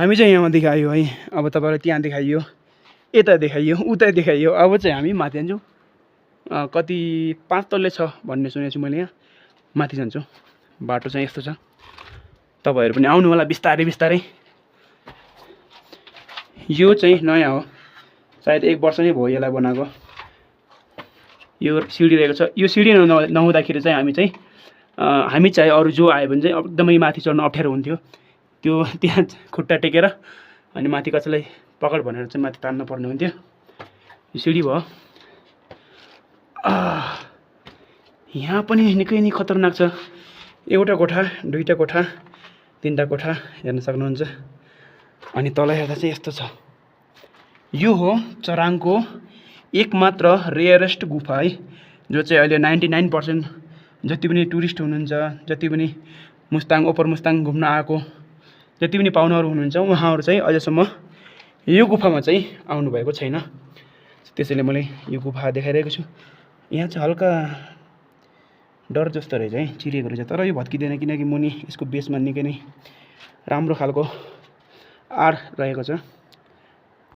हामी चाहिँ यहाँ देखायो है। अब तपाईँलाई त्यहाँ देखाइयो, यता देखाइयो, उता देखाइयो। अब चाहिँ हामी माथि जान्छौँ। कति 5 तल्ले छ भन्ने सुनेको छु मैले। यहाँ माथि जान्छौँ। बाटो चाहिँ यस्तो छ। तपाईँहरू पनि आउनु होला बिस्तारै बिस्तारै। यो चाहिँ नयाँ हो, सायद 1 वर्ष नै भयो यसलाई बनाएको। यो सिडी रहेको छ। यो सिडी नहुँदाखेरि चाहिँ हामी चाहिँ अरू जो आयो भने चाहिँ एकदमै माथि चढ्न अप्ठ्यारो हुन्थ्यो। त्यो त्यहाँ खुट्टा टेकेर अनि माथि कसैलाई पकड भनेर चाहिँ माथि तान्न पर्ने हुन्थ्यो। यो सिडी भयो। यहाँ पनि निकै नै खतरनाक छ। एउटा कोठा, 2टा कोठा, 3टा कोठा हेर्न सक्नुहुन्छ। अनि तल हेर्दा चाहिँ यस्तो छ। यो हो चराङको एकमात्र रेयरेस्ट गुफा है, जो चाहिँ अहिले 99% जति पनि टुरिस्ट हुनुहुन्छ, जति पनि मुस्ताङ अप्पर मुस्ताङ घुम्न आएको जति पनि पाहुनाहरू हुनुहुन्छ, उहाँहरू चाहिँ अझसम्म यो गुफामा चाहिँ आउनुभएको छैन। त्यसैले मैले यो गुफा देखाइरहेको छु। यहाँ चाहिँ हल्का डर जस्तो रहेछ है, चिरिएको रहेछ। तर यो भत्किँदैन किनकि मुनि यसको बेसमा निकै नै राम्रो खालको आड रहेको छ।